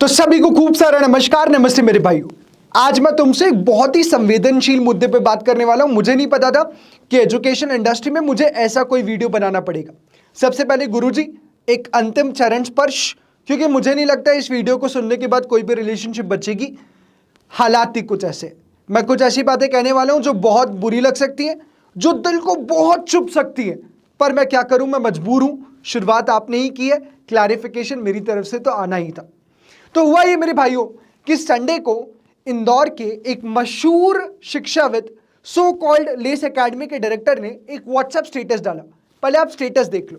तो सभी को खूब सारा नमस्कार, नमस्ते मेरे भाइयों। आज मैं तुमसे एक बहुत ही संवेदनशील मुद्दे पे बात करने वाला हूं। मुझे नहीं पता था कि एजुकेशन इंडस्ट्री में मुझे ऐसा कोई वीडियो बनाना पड़ेगा। सबसे पहले गुरुजी, एक अंतिम चरण स्पर्श, क्योंकि मुझे नहीं लगता इस वीडियो को सुनने के बाद कोई भी रिलेशनशिप बचेगी। हालात ही कुछ ऐसे, मैं कुछ ऐसी बातें कहने वाला हूं जो बहुत बुरी लग सकती हैं, जो दिल को बहुत चुभ सकती है, पर मैं क्या करूं, मैं मजबूर हूं। शुरुआत आपने ही की है, क्लैरिफिकेशन मेरी तरफ से तो आना ही था। तो हुआ ये मेरे भाइयों कि संडे को इंदौर के एक मशहूर शिक्षाविद, सो कॉल्ड लेस एकेडमी के डायरेक्टर ने एक व्हाट्सएप स्टेटस डाला। पहले आप स्टेटस देख लो।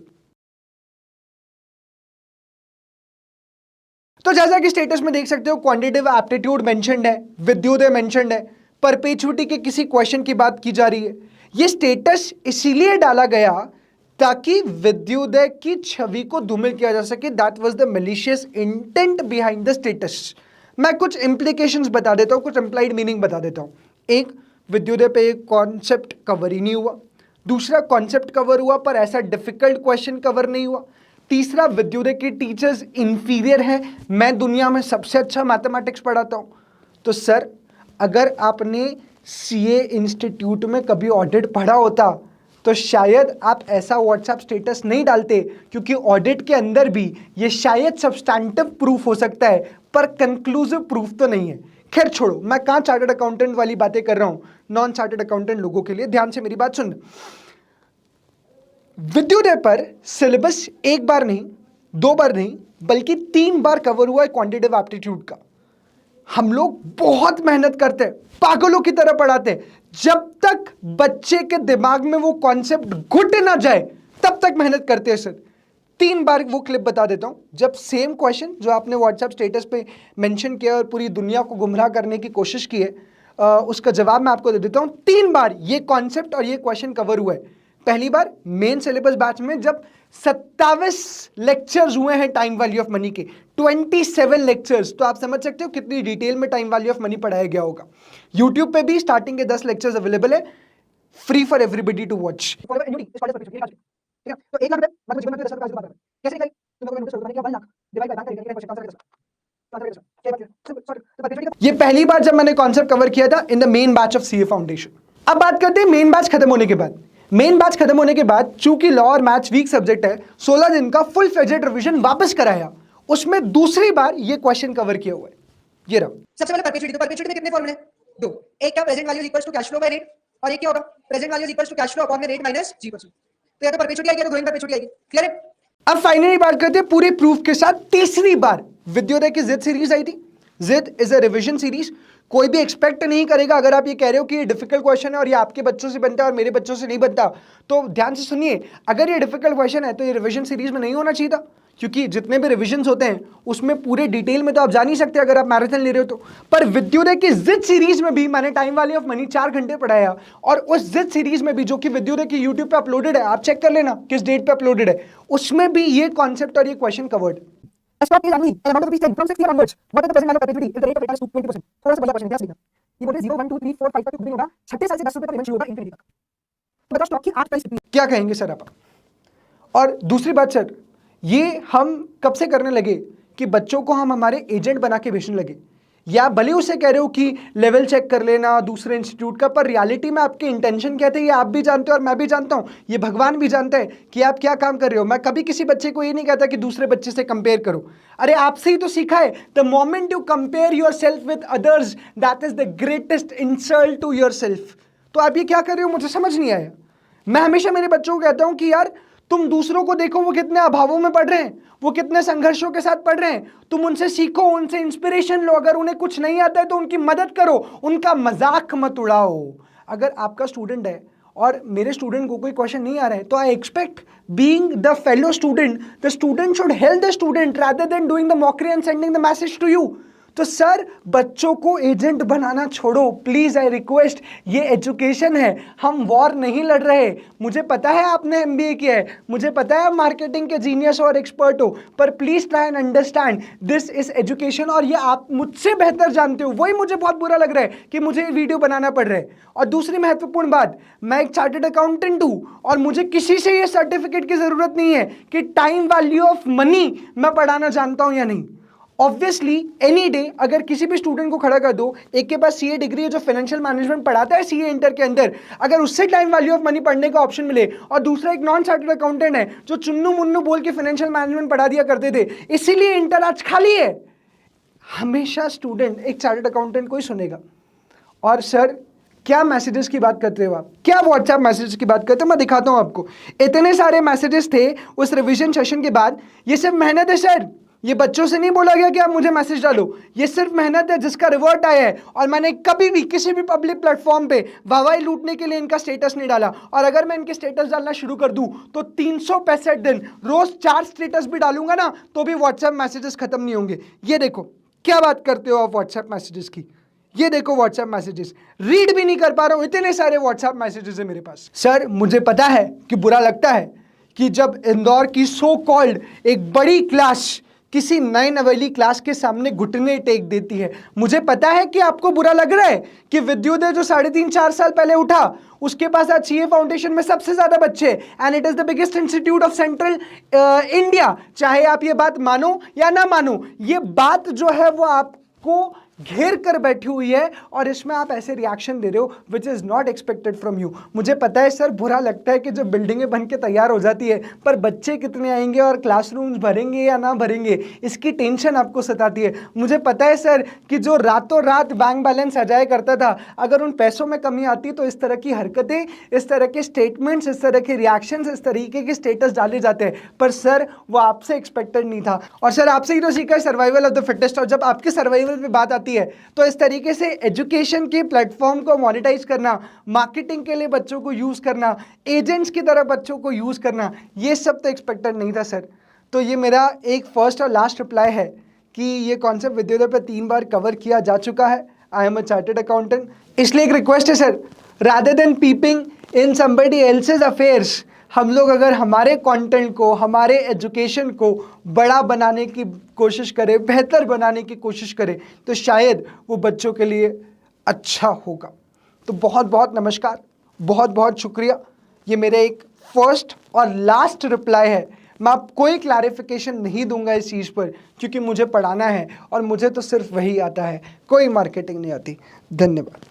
तो जैसा कि स्टेटस में देख सकते हो, क्वांटिटेटिव एप्टीट्यूड मेंशन्ड है, विद्योदय मेंशन्ड है, परपेचुइटी के किसी क्वेश्चन की बात की जा रही है। यह स्टेटस इसीलिए डाला गया ताकि विद्योदय की छवि को धूमिल किया जा सके। That was the malicious intent behind the status. मैं कुछ इंप्लीकेशंस बता देता हूं, कुछ इंप्लाइड मीनिंग बता देता हूं। एक, विद्योदय पे एक कॉन्सेप्ट कवर ही नहीं हुआ। दूसरा, कॉन्सेप्ट कवर हुआ पर ऐसा डिफिकल्ट क्वेश्चन कवर नहीं हुआ। तीसरा, विद्योदय के टीचर्स इंफीरियर हैं, मैं दुनिया में सबसे अच्छा मैथमेटिक्स पढ़ाता हूं। तो सर, अगर आपने सीए इंस्टीट्यूट में कभी ऑडिट पढ़ा होता तो शायद आप ऐसा व्हाट्सएप स्टेटस नहीं डालते, क्योंकि ऑडिट के अंदर भी ये शायद सब्सटैंटिव प्रूफ हो सकता है पर कंक्लूसिव प्रूफ तो नहीं है। खैर छोड़ो, मैं कहां चार्टर्ड अकाउंटेंट वाली बातें कर रहा हूं, नॉन चार्टर्ड अकाउंटेंट लोगों के लिए ध्यान से मेरी बात सुन। विद्योदय पर सिलेबस एक बार नहीं, दो बार नहीं, बल्कि 3 बार कवर हुआ है क्वांटिटेटिव एप्टीट्यूड का। हम लोग बहुत मेहनत करते हैं, पागलों की तरह पढ़ाते हैं, जब तक बच्चे के दिमाग में वो कॉन्सेप्ट घुट ना जाए तब तक मेहनत करते हैं सर। 3 बार वो क्लिप बता देता हूं, जब सेम क्वेश्चन जो आपने व्हाट्सएप स्टेटस पे मेंशन किया और पूरी दुनिया को गुमराह करने की कोशिश की है, उसका जवाब मैं आपको दे देता हूं। 3 बार ये कॉन्सेप्ट और ये क्वेश्चन कवर हुआ है। पहली बार मेन सिलेबस बैच में जब 27 लेक्चर्स हुए हैं टाइम वैल्यू ऑफ मनी के, 27 लेक्चर्स, तो आप समझ सकते हो कितनी डिटेल में टाइम वैल्यू ऑफ मनी पढ़ाया गया होगा। यूट्यूब पे भी स्टार्टिंग के 10 लेक्चर्स अवेलेबल है, free for everybody to watch. ये पहली बार जब मैंने कॉन्सेप्ट कवर किया था in the main batch of CA foundation. अब बात करते हैं मेन बैच खत्म होने के बाद। मेन बैच खत्म होने के बाद चूंकि लॉ और मैथ्स वीक सब्जेक्ट है, 16 दिन का फुल फ्लेजेड रिवीजन वापस कराया। उसमें दूसरी बार ये क्वेश्चन कवर किया हुआ है। ये रहा। सबसे पहले परपेचुइटी। तो परपेचुइटी में कितने फॉर्मूले हैं? 2। एक क्या, present value equals to cash flow by rate, और एक क्या होगा, present value equals to cash flow upon the rate minus G%। तो या तो परपेचुइटी आएगी या तो ग्रोइंग परपेचुइटी आएगी। क्लियर है? अब फाइनली बात करते हैं पूरे प्रूफ के साथ। तीसरी बार विद्योदय की जिद सीरीज आई थी। जिद इज अ रिवीजन सीरीज। कोई भी एक्सपेक्ट नहीं करेगा, अगर आप ये कह रहे हो कि ये डिफिकल्ट क्वेश्चन है और ये आपके बच्चों से बनता है और मेरे बच्चों से नहीं बनता, तो ध्यान से सुनिए, अगर ये डिफिकल्ट क्वेश्चन है तो ये रिवीजन सीरीज में नहीं होना चाहिए था, क्योंकि जितने भी रिविजन्स होते हैं उसमें पूरे डिटेल में तो आप जा नहीं सकते अगर आप मैराथन ले रहे हो तो। पर विद्योदय की जिद सीरीज में भी मैंने टाइम वैल्यू ऑफ मनी 4 घंटे पढ़ाया, और उस जिद सीरीज में भी, जो कि विद्योदय की यूट्यूब पे अपलोडेड है, आप चेक कर लेना किस डेट पे अपलोडेड है, उसमें भी ये कॉन्सेप्ट और ये question covered. Stock is annually and amount of rupees taken from 6 year onwards. What is the present value of perpetuity if the rate of return is 20%? थोड़ा सा बढ़िया क्वेश्चन है, ध्यान से देखना। ये बोलते हैं 0 1 2 3 4 5 तक होगा, 36 साल से 10 रुपए तक पेमेंट शुरू होगा इंफिनिटी तक। तो बताओ स्टॉक की 8 प्राइस कितनी है? क्या कहेंगे सर आप? और दूसरी बात सर, ये हम कब से करने लगे कि बच्चों को हम हमारे एजेंट बना के भेजने लगे? या भले उसे कह रहे हो कि लेवल चेक कर लेना दूसरे इंस्टीट्यूट का, पर रियलिटी में आपके इंटेंशन क्या थे ये आप भी जानते हो और मैं भी जानता हूं, ये भगवान भी जानता है कि आप क्या काम कर रहे हो। मैं कभी किसी बच्चे को ये नहीं कहता कि दूसरे बच्चे से कंपेयर करो। अरे आपसे ही तो सीखा है। The moment you compare yourself with others, that is the greatest insult to yourself. तो आप ये क्या कर रहे हो, मुझे समझ नहीं आया। मैं हमेशा मेरे बच्चों को कहता हूं कि यार तुम दूसरों को देखो, वो कितने अभावों में पढ़ रहे हैं, वो कितने संघर्षों के साथ पढ़ रहे हैं, तुम उनसे सीखो, उनसे इंस्पिरेशन लो। अगर उन्हें कुछ नहीं आता है तो उनकी मदद करो, उनका मजाक मत उड़ाओ। अगर आपका स्टूडेंट है और मेरे स्टूडेंट को कोई क्वेश्चन नहीं आ रहा है, तो I expect being the fellow student, the student should help the student rather than doing the mockery and sending the message to you. तो सर, बच्चों को एजेंट बनाना छोड़ो प्लीज, आई रिक्वेस्ट। ये एजुकेशन है, हम वॉर नहीं लड़ रहे। मुझे पता है आपने एमबीए किया है, मुझे पता है आप मार्केटिंग के जीनियस और एक्सपर्ट हो, पर please try and understand this is education, और ये आप मुझसे बेहतर जानते हो। वही मुझे बहुत बुरा लग रहा है कि मुझे ये वीडियो बनाना पड़ रहा है। और दूसरी महत्वपूर्ण बात, मैं एक चार्टर्ड अकाउंटेंट हूं और मुझे किसी से ये सर्टिफिकेट की जरूरत नहीं है कि टाइम वैल्यू ऑफ मनी मैं पढ़ाना जानता हूं या नहीं। ऑब्वियसली एनी डे अगर किसी भी स्टूडेंट को खड़ा कर दो, एक के पास सीए डिग्री है जो फाइनेंशियल मैनेजमेंट पढ़ाता है सीए इंटर के अंदर, अगर उससे टाइम वैल्यू ऑफ मनी पढ़ने का ऑप्शन मिले, और दूसरा एक नॉन चार्टर्ड अकाउंटेंट है जो चुन्नू मुन्नू बोल के फाइनेंशियल मैनेजमेंट पढ़ा दिया करते थे, इसीलिए इंटर आज खाली है। हमेशा स्टूडेंट एक चार्टर्ड अकाउंटेंट को ही सुनेगा। और सर क्या मैसेजेस की बात करते हो आप, क्या व्हाट्सएप मैसेजेस की बात करते हो, मैं दिखाता हूं आपको। इतने सारे मैसेजेस थे उस रिवीजन सेशन के बाद। ये सिर्फ मेहनत है सर, ये बच्चों से नहीं बोला गया कि आप मुझे मैसेज डालो, ये सिर्फ मेहनत है जिसका रिवर्ट आया है। और मैंने कभी भी किसी भी पब्लिक प्लेटफॉर्म पे वाहवाही लूटने के लिए इनका स्टेटस नहीं डाला। और अगर मैं इनके स्टेटस डालना शुरू कर दूं तो 365 दिन रोज 4 स्टेटस भी डालूंगा ना तो भी व्हाट्सएप मैसेजेस खत्म नहीं होंगे। ये देखो क्या बात करते हो आप व्हाट्सएप मैसेजेस की, ये देखो व्हाट्सएप मैसेजेस, रीड भी नहीं कर पा रहा हूं, इतने सारे व्हाट्सएप मैसेजेस है मेरे पास। सर मुझे पता है कि बुरा लगता है कि जब इंदौर की सो कॉल्ड एक बड़ी क्लास किसी नए नवेली क्लास के सामने घुटने टेक देती है। मुझे पता है कि आपको बुरा लग रहा है कि विद्योदय जो 3.5-4 साल पहले उठा, उसके पास आज सीए फाउंडेशन में सबसे ज्यादा बच्चे, and it is the biggest institute of central India. चाहे आप ये बात मानो या ना मानो, ये बात जो है वो आपको घेर कर बैठी हुई है, और इसमें आप ऐसे रिएक्शन दे रहे हो which is not expected from you. मुझे पता है सर बुरा लगता है कि जब बिल्डिंगें बन के तैयार हो जाती है, पर बच्चे कितने आएंगे और क्लासरूम्स भरेंगे या ना भरेंगे, इसकी टेंशन आपको सताती है। मुझे पता है सर कि जो रातों रात बैंक बैलेंस आ जाया करता था, अगर उन पैसों में कमी आती तो इस तरह की हरकतें, इस तरह के स्टेटमेंट्स, इस तरह के रिएक्शंस, इस तरीके के स्टेटस डाले जाते हैं, पर सर वो आपसे एक्सपेक्टेड नहीं था। और सर आपसे ही तो सीखा है सर्वाइवल ऑफ द फिटेस्ट, और जब आपके सर्वाइवल पे बात है तो इस तरीके से एजुकेशन के प्लेटफॉर्म को मोनेटाइज करना, मार्केटिंग के लिए बच्चों को यूज करना, एजेंट्स की तरह बच्चों को यूज करना, ये सब तो एक्सपेक्टेड नहीं था सर। तो ये मेरा एक फर्स्ट और लास्ट रिप्लाई है कि ये कॉन्सेप्ट विद्योदय पे 3 बार कवर किया जा चुका है। I am a chartered accountant, इसलिए एक रिक्वेस्ट है sir, rather than peeping in somebody else's affairs, हम लोग अगर हमारे कंटेंट को, हमारे एजुकेशन को बड़ा बनाने की कोशिश करें, बेहतर बनाने की कोशिश करें, तो शायद वो बच्चों के लिए अच्छा होगा। तो बहुत बहुत नमस्कार, बहुत बहुत शुक्रिया। ये मेरे एक फर्स्ट और लास्ट रिप्लाई है। मैं आप कोई क्लैरिफिकेशन नहीं दूंगा इस चीज़ पर, क्योंकि मुझे पढ़ाना है और मुझे तो सिर्फ वही आता है, कोई मार्केटिंग नहीं आती। धन्यवाद।